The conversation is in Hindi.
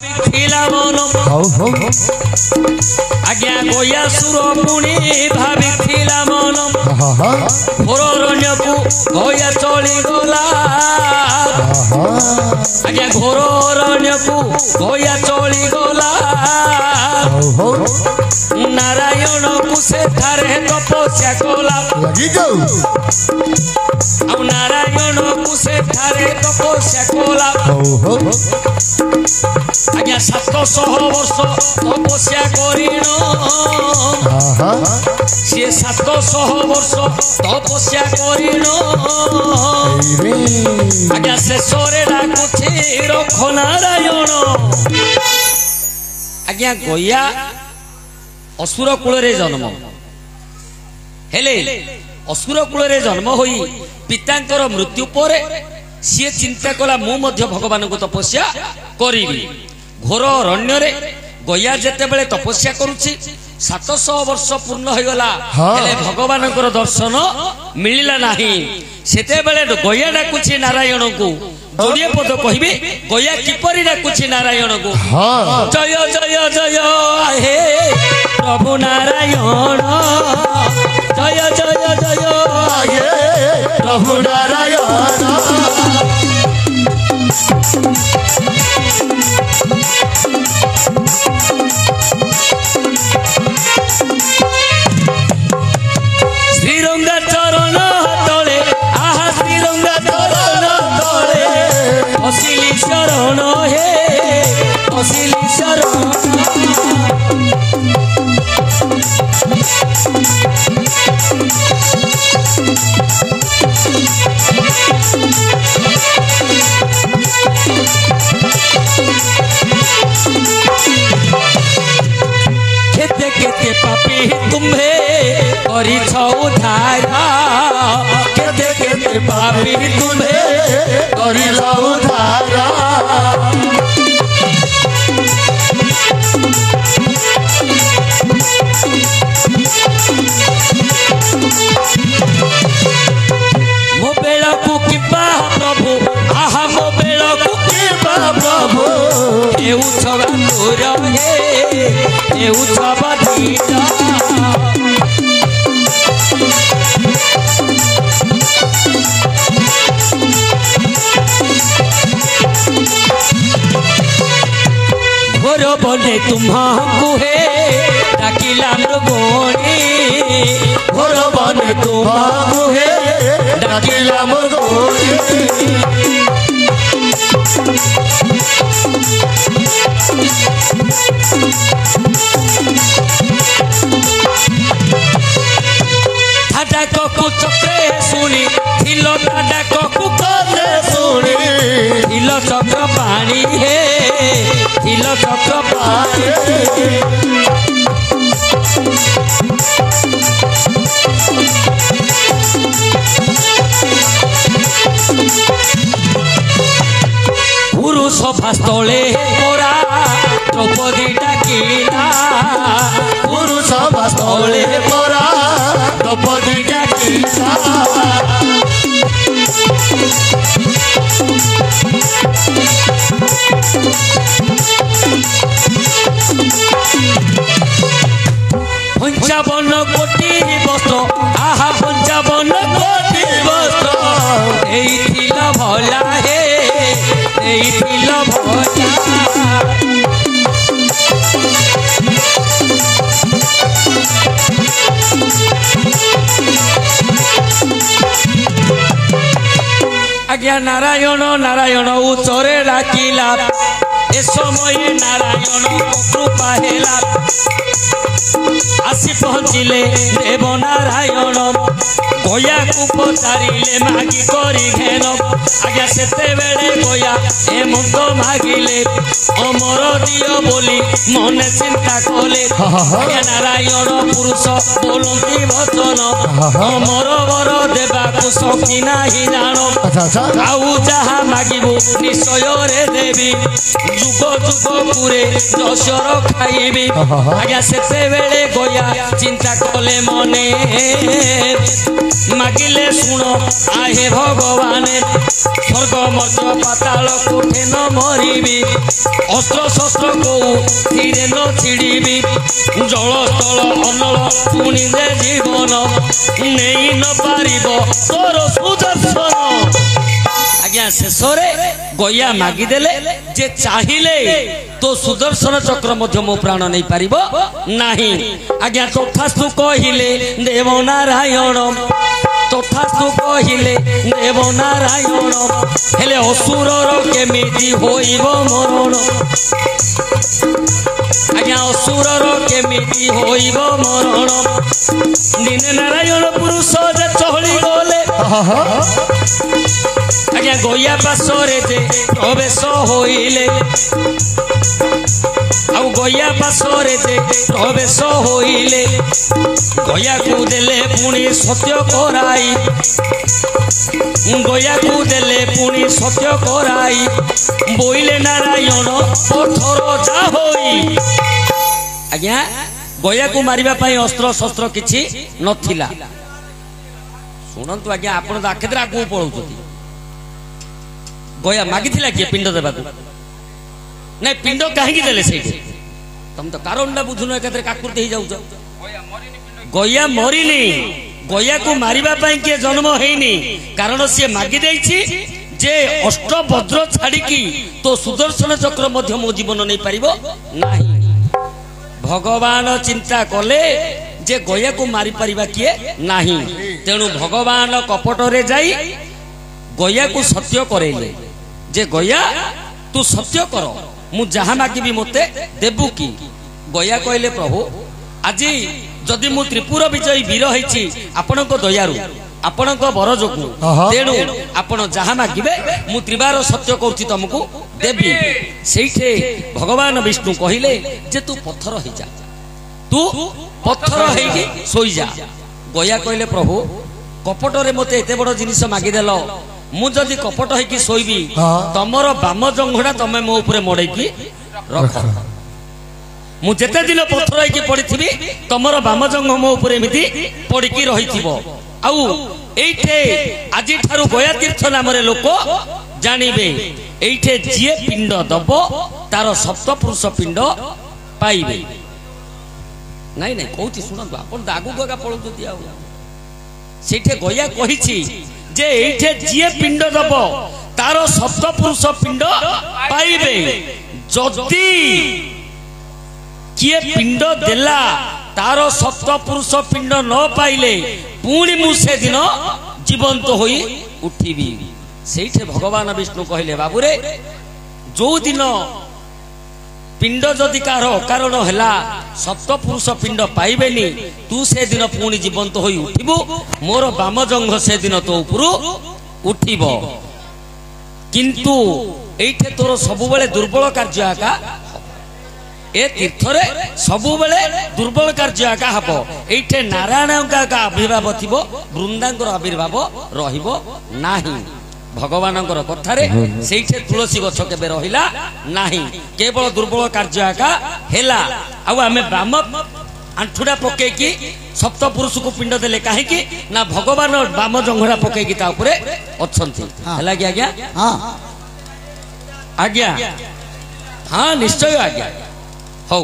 आज्ञा गोया सुर पुणी भाविथिला मन घोररण्य को गोया चली गला आज्ञा घोररण्य को गोया चली गला नारायण को से थारे तपस्या कला नारायण को से थारे तपस्या कला आज्ञा 700 वर्ष तपस्या करिन सी 700 वर्ष तपस्या करिन आज्ञा शेषरे डाकुछि रख नारायण आज्ञा गया असुर कूल जन्म हेले असुर कूल जन्म होई पितांकर मृत्यु पर सी चिंता कला मु मध्य भगवान को तपस्या करी घोर अरण्य गया जेते बेले तपस्या करुछि 700 वर्ष पूर्ण हो गला हेले भगवान दर्शन मिलला नाही सेते बेले गया डाकुछि नारायण को जोड़िए पद कहबे गया किपरि डाकुछि नारायण को जय जय जय हे प्रभु नारायण जय जय जय हे प्रभु नारायण श्रीरंगा चरण तले आहा श्रीरंगा चरण तले असिली शरण हे असिली शरण केते केते पापी तुम्हे करी उधारा केते केते पापी तुम्हे करी उधारा मो बेला को किबा प्रभु आहा मो बेला को किबा प्रभु ए उत्सव तोर हे ए उत्सव दीदा घोर बने तुम्हाकू हे डाकिला मृगोणी घोर बने तुम्हाकू हे डाकिला मृगोणी ठाडा ककु चक्रे सुनी थिल ठाडा ककु चक्रे सुनी थिल चक्र पानी हे थिल चक्र पानी पुरुष भास्तले मोरा द्रौपदी डाकिला पुरुष भास्तले मोरा द्रौपदी डाकिला पंचावन कोटी वस्त्र आहा 55 कोटी वस्त्र एइथिला भला हे एइथिला भला आज्ञा नारायण नारायण उच्चरे डाकिला ए समय नारायण कृपा हेला आसी पहुँचिले देव नारायण गया को पचारिले मागी करी घेन आज्ञा सेते बेले गया ए मुंड मागिले अमर दियो बोली मने चिंता कले आज्ञा नारायण पुरुष बोलती वचन अमर वर देवा को सखी नाही जान आउ जहा मागिबु निश्चय रे देवी जुग जुग पुरे दशर खाइबी आज्ञा सेते बेले गया चिंता कले मने मागिले शुण आहे भगवान स्वर्ग मध्य पाताल कोठे न मरिबी अस्त्र शस्त्र को धीरे न छिड़ीबी जल स्थल अनल पुणी दे जीवन नहीं न पारिब तोर सुदर्शन आज्ञा शेष गया मागिदेले जे चाहिए तो सुदर्शन चक्र मध्य मो प्राण नहीं पारिबो नाही आज्ञा तथास्तु कहिले देव नारायण तथास्तु कहिले देव नारायण हेले असुरर केमिति होइबो मरण आज्ञा असुरर केमिति होइबो मरण दिने नारायण पुरुष जे चहली गले आज्ञा गया पासरे जे प्रवेश होइले आउ गया पासरे जे प्रवेश होइले गया को देले पुणी सत्य कराई गया को देले पुणी सत्य कराई बोइले नारायण पथर जा होई आज्ञा गया को मारिबा पई अस्त्र शस्त्र किछि नथिला सुनंतु आज्ञा आपण आखेद्रा को पळौछथि गया मागिथिला किए पिंड देबाकू नहीं पिंड कहीं देले से तुम तो कारण ना बुझुन एक काकुति हो जाऊ गया मरिनी गया को मारिबा पई के जन्म हेनी कारण सी मागी देछि जे अष्टभद्र छाड़िकी तो सुदर्शन चक्र मध्य मो जीवन नहीं पारिबो नाही भगवान चिंता कले जे गया को मारी परिबा किए नाही तेणु भगवान कपट रे जाई गया को सत्य करेले जे गया तू सत्य कर मु जहाँ मागिबी मते देबू की गया कहले प्रभु आज जदि मु त्रिपुर विजयी वीर होइछि आपनक दयारु आपनक बर जोगु तेणु आपण जहाँ मागिबे मु त्रिबार सत्य कहूछि तुमको देबी सेठे भगवान विष्णु कहिले जे तू पत्थर हो जा तू पत्थर होइकी सोई जा गया कहले प्रभु कपट रे मते एते बड़ जिनिस मागी देलो मु जदि कपट होइकी सोईबी तमरो बाम जंघड़ा तमे मो ऊपर मड़ेकी रख मु जेते दिन पत्थर होइकी पड़िथिबी तमरो बाम जंघ मो ऊपर एमिति पड़िकी रहिथिबो आउ एइठे आजि थारु गया तीर्थ नाम रे लोक जानिबे एइठे जिए पिंड दबो तार सप्तपुरुष पिंड पाइबे नहीं नहीं कहूची सुनंतु आपण आगु गगा पळुचती आ सेठे गया कहिछि जे एठे जिए पिंड दब तार सप्तपुरुष पिंड पाइबे जदि किए पिंड देला तार सप्तपुरुष पिंड न पाइले पुणी मु से दिन जीवंत होई उठिबी सेठे भगवान विष्णु कहले बाबूरे जो दिन पिंड जदि कार कारण है सप्तपुरुष पिंड पाइबेनी तू से दिन पुणी जीवंत होई उठिबु मोर बाम जंघ से दिन तो उपरु उठिब किंतु एठे तोर सबु बेले दुर्बल कार्य आका ए तीर्थ रे सबु बेले दुर्बल कार्य आका हबो एठे नारायण का आविर्भाव थिबो वृंदांकर आविर्भाव रहिबो नाही भगवान कथारे से तुलसी गछ के रहिला नाही केवल दुर्बल कार्य आका हेला आमे बाम आंठुड़ा पकेकी सप्तपुरुष को पिंड देले कहीं ना भगवान बाम जंघड़ा पकेकी ता उपरे अछंती हैला कि आज्ञा हां आज्ञा हां निश्चय आज्ञा हो